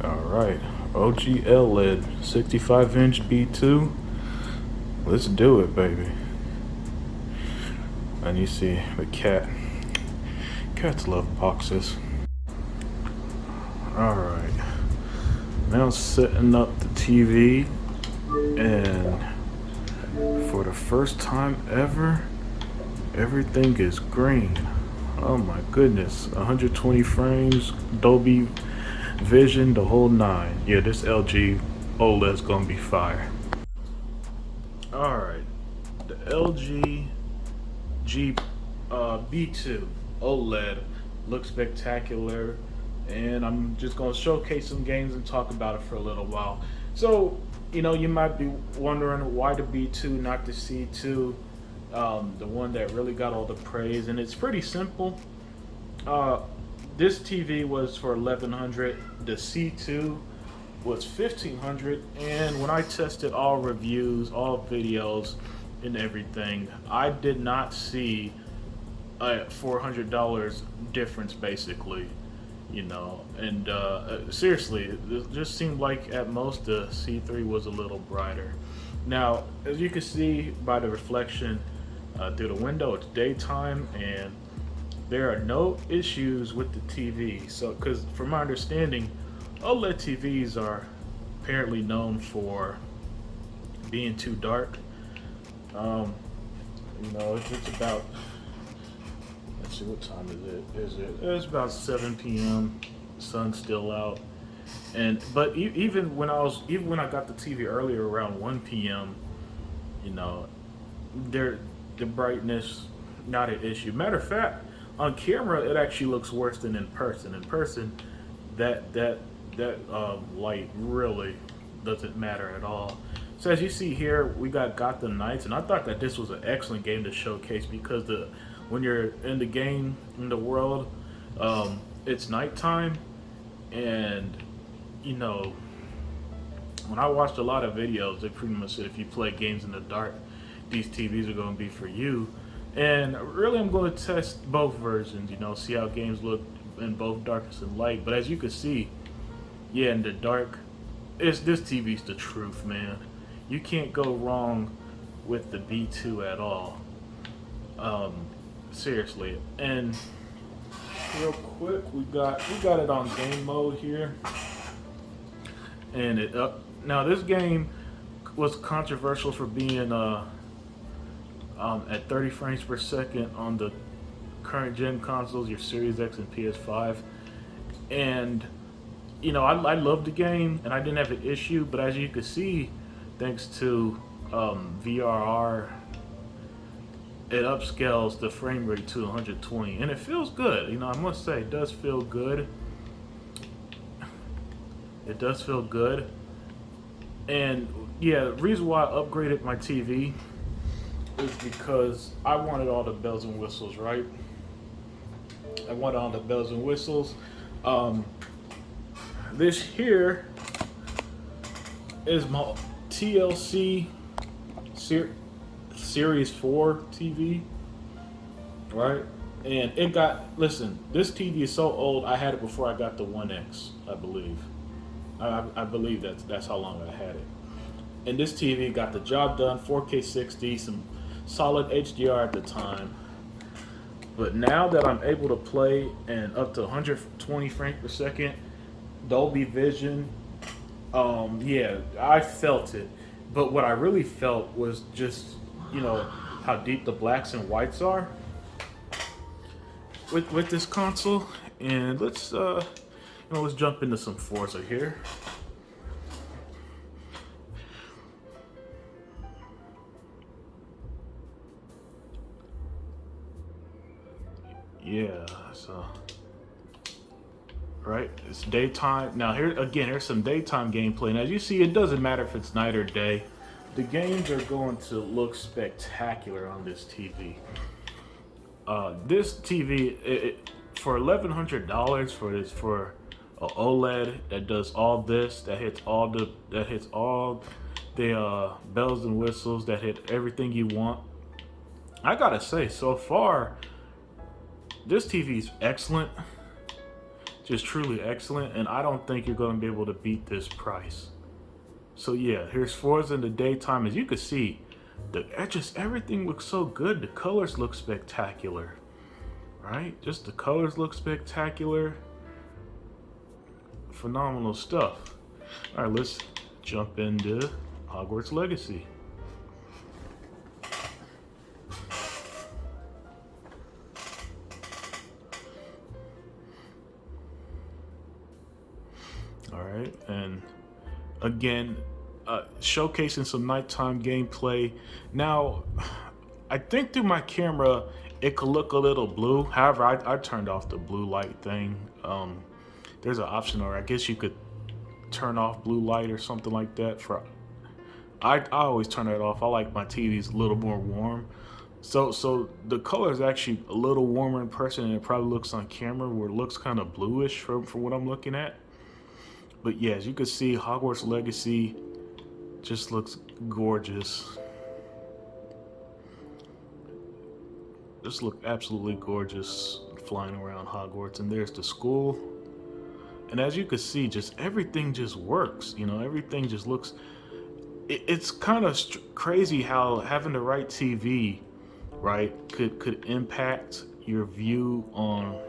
Alright, OG OLED 65-inch B2. Let's do it, baby. And you see the cat. Cats love boxes. Alright, now setting up the TV, and for the first time ever, everything is green. Oh my goodness, 120 frames, Dolby Vision, the whole nine. Yeah, this LG OLED's gonna be fire. Alright, the LG B2 OLED looks spectacular, and I'm just gonna showcase some games and talk about it for a little while. So, you might be wondering why the B2, not the C2, the one that really got all the praise, and it's pretty simple. Uh, this TV was for 1100. The C2 was 1500, and when I tested all reviews, all videos, and everything, I did not see a $400 difference, basically. And seriously, it just seemed like at most the C3 was a little brighter. Now, as you can see by the reflection through the window, it's daytime, and there are no issues with the TV. So, because from my understanding, OLED TVs are apparently known for being too dark. It's about, let's see, what time is it? It's about 7 p.m. Sun's still out. But even when I got the TV earlier around 1 p.m., you know, the brightness not an issue. Matter of fact, on camera it actually looks worse than in person. In person, that light really doesn't matter at all. So as you see here, we got Gotham Knights, and I thought that this was an excellent game to showcase because when you're in the game, in the world, it's nighttime, and when I watched a lot of videos, they pretty much said if you play games in the dark, these TVs are going to be for you. And really, I'm going to test both versions, see how games look in both darkness and light. But as you can see, yeah, in the dark, this TV's the truth, man. You can't go wrong with the B2 at all. Seriously. And real quick, we got it on game mode here, and now this game was controversial for being at 30 frames per second on the current gen consoles, your Series X and PS5. And I love the game and I didn't have an issue, but as you can see, thanks to VRR, it upscales the frame rate to 120, and it feels good. I must say, it does feel good. It does feel good. And yeah, the reason why I upgraded my TV is because I wanted all the bells and whistles, right? I wanted all the bells and whistles. This here is my TLC Series 4 TV, right? And listen, this TV is so old, I had it before I got the 1X, I believe. I believe that's how long I had it. And this TV got the job done, 4K 60, some solid HDR at the time. But now that I'm able to play and up to 120 frames per second, Dolby Vision, yeah, I felt it. But what I really felt was just, how deep the blacks and whites are with this console. And let's jump into some Forza here. Yeah, so right, it's daytime. Now here's some daytime gameplay. And as you see, it doesn't matter if it's night or day. The games are going to look spectacular on this TV. This TV, for $1,100 for a OLED that does all this, that hits all the bells and whistles, that hit everything you want. I gotta say, so far, this TV is excellent. just truly excellent, and I don't think you're going to be able to beat this price. So yeah, here's Forza in the daytime. As you can see, just everything looks so good. The colors look spectacular, right? Just the colors look spectacular. Phenomenal stuff. All right, let's jump into Hogwarts Legacy. All right, and again, showcasing some nighttime gameplay. Now, I think through my camera, it could look a little blue. However, I turned off the blue light thing. There's an option, or I guess you could turn off blue light or something like that. I always turn it off. I like my TVs a little more warm. So the color is actually a little warmer in person than it probably looks on camera, where it looks kind of bluish for what I'm looking at. But yeah, as you can see, Hogwarts Legacy just looks gorgeous. Just look absolutely gorgeous flying around Hogwarts. And there's the school. And as you can see, just everything just works. You know, everything just looks... It's kind of crazy how having the right TV, right, could impact your view on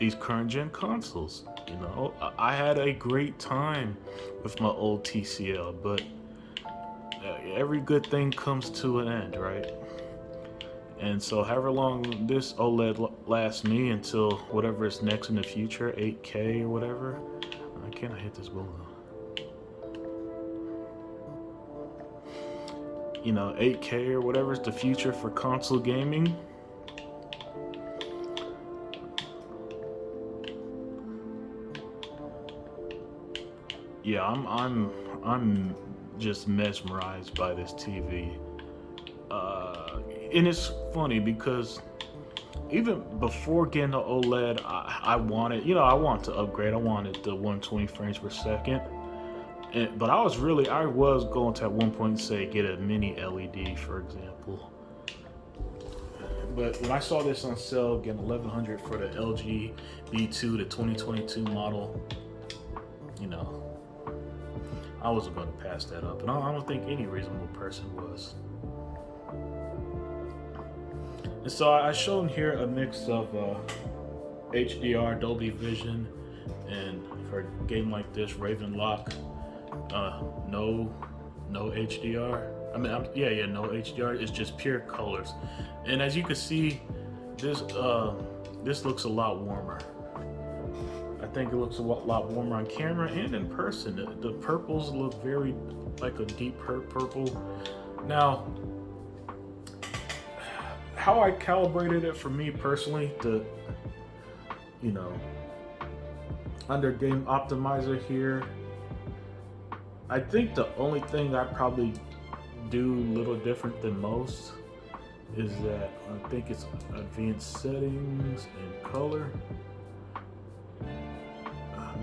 these current gen consoles. You know, I had a great time with my old TCL, but every good thing comes to an end, right? And so however long this OLED lasts me until whatever is next in the future, 8K or whatever. Can I hit this balloon? You know, 8K or whatever is the future for console gaming. Yeah, I'm just mesmerized by this TV. And it's funny because even before getting the OLED, I wanted, you know, I wanted to upgrade. I wanted the 120 frames per second. But I was going to at one point say get a mini LED, for example. But when I saw this on sale, getting $1,100 for the LG B2, the 2022 model, you know, I wasn't going to pass that up. And I don't think any reasonable person was. And so I showed here a mix of HDR, Dolby Vision, and for a game like this, Raven Lock, no HDR. I mean, no HDR. It's just pure colors. And as you can see, this looks a lot warmer. I think it looks a lot warmer on camera and in person. The purples look very like a deep purple. Now, how I calibrated it for me personally, you know, under Game Optimizer here, I think the only thing I probably do a little different than most is that I think it's advanced settings and color.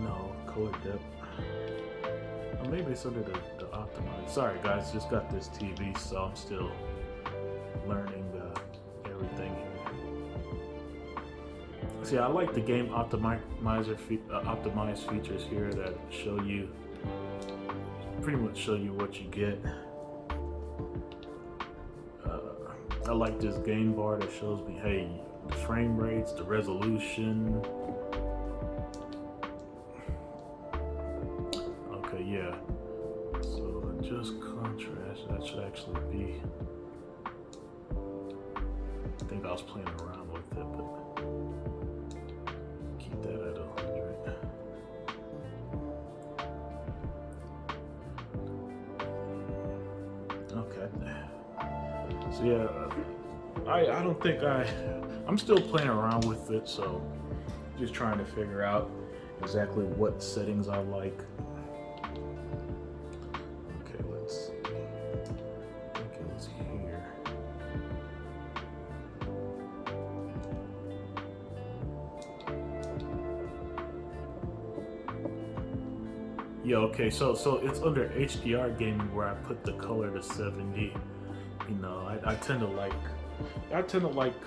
No, color depth. Or maybe it's under the optimizer. Sorry guys, just got this TV, so I'm still learning everything here. See, I like the Game Optimizer optimized features here that pretty much show you what you get. I like this game bar that shows me, hey, the frame rates, the resolution. Okay, yeah. So adjust contrast, that should actually be, I think I was playing around with it, but keep that at 100. Okay. So yeah, I don't think I'm still playing around with it, so just trying to figure out exactly what settings I like. Okay, let's here. Yeah, okay, so it's under HDR gaming where I put the color to 70. You know, I tend to like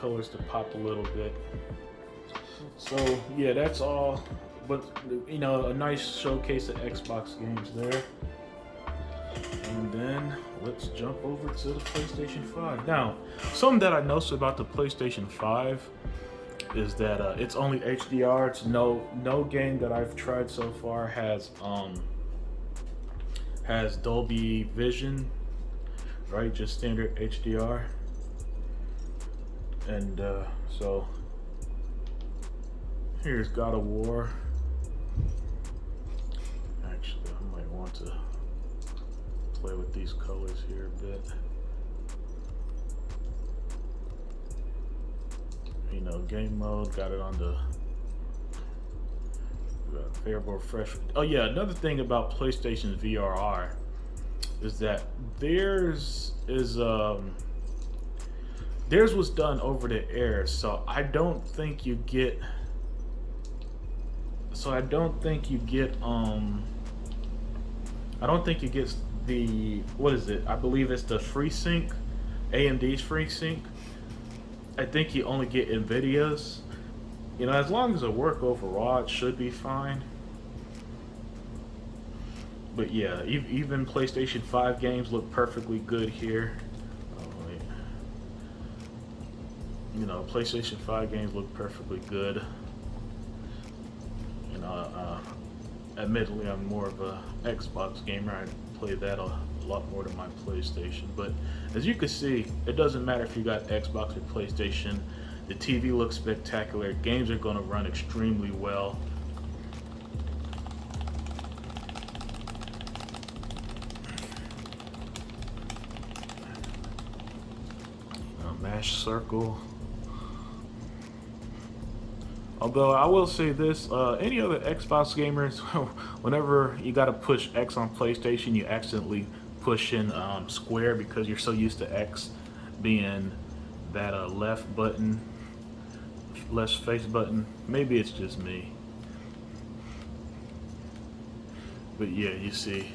colors to pop a little bit. So yeah, that's all but you know, a nice showcase of Xbox games there. And then let's jump over to the PlayStation 5. Now, something that I noticed about the PlayStation 5 is that it's only HDR. It's no game that I've tried so far has Dolby Vision, right? Just standard HDR. And so here's God of War. Actually, I might want to play with these colors here a bit. You know, game mode, got it on the variable refresh. Oh yeah, another thing about PlayStation VRR is that theirs was done over the air, so I don't think you get I don't think you get the, what is it? I believe it's the FreeSync, AMD's FreeSync. I think you only get NVIDIA's. You know, as long as it works overall, it should be fine. But yeah, even PlayStation 5 games look perfectly good here. Oh, wait. You know, PlayStation 5 games look perfectly good. You know, admittedly, I'm more of a Xbox gamer. I play that a lot more than my PlayStation. But as you can see, it doesn't matter if you got Xbox or PlayStation. The TV looks spectacular. Games are going to run extremely well. Mash circle. Although I will say this, any other Xbox gamers, whenever you got to push X on PlayStation, you accidentally push in square because you're so used to X being that left button, left face button. Maybe it's just me. But yeah, you see.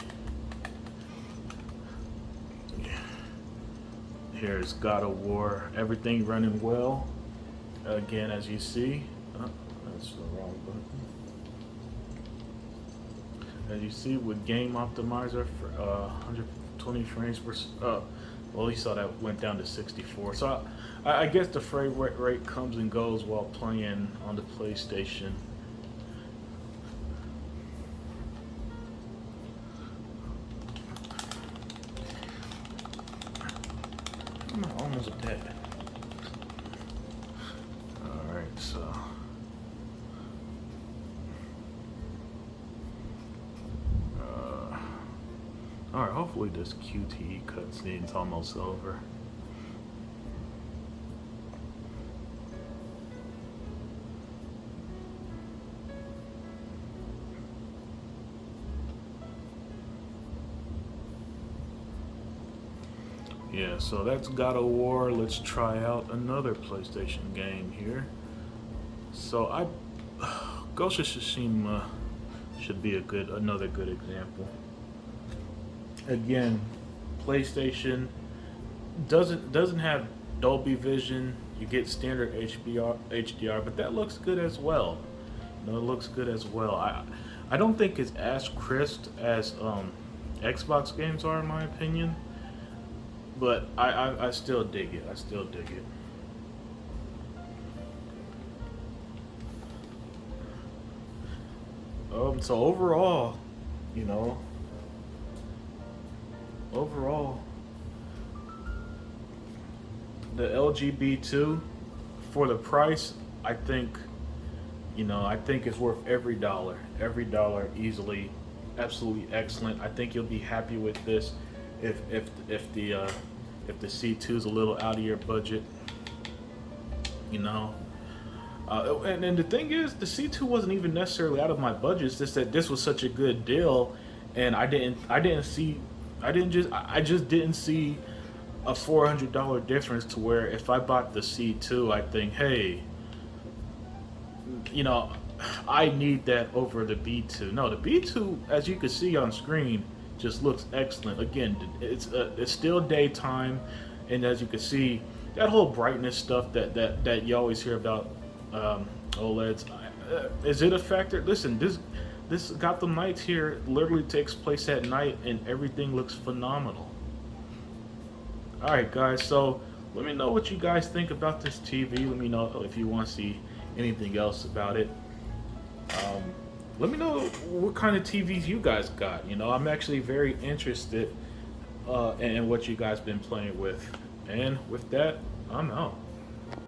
Here's God of War, everything running well. Again, as you see, that's the wrong button. As you see, with Game Optimizer for 120 frames per. Well, you saw that went down to 64. So I guess the frame rate comes and goes while playing on the PlayStation. I'm almost dead. Alright, so. Alright, hopefully this QTE cutscene's almost over. Yeah, so that's God of War. Let's try out another PlayStation game here. So Ghost of Tsushima should be another good example. Again, PlayStation doesn't have Dolby Vision. You get standard HDR, but that looks good as well. You know, it looks good as well. I don't think it's as crisp as Xbox games are, in my opinion. But I still dig it. I still dig it. So overall, you know, the LG B2 for the price, I think, you know, I think it's worth every dollar. Every dollar, easily, absolutely excellent. I think you'll be happy with this. If the C2 is a little out of your budget, you know, and the thing is, the C2 wasn't even necessarily out of my budget. It's just that this was such a good deal, and I just didn't see a $400 difference to where if I bought the C2, I think, hey, you know, I need that over the B2. No, the B2, as you can see on screen, just looks excellent. Again, it's still daytime, and as you can see, that whole brightness stuff that you always hear about OLEDs, Is it a factor? Listen, this Gotham Knights here literally takes place at night, and everything looks phenomenal. All right, guys. So let me know what you guys think about this TV. Let me know if you want to see anything else about it. Um, Let me know what kind of TVs you guys got. You know, I'm actually very interested in what you guys been playing with. And with that, I'm out.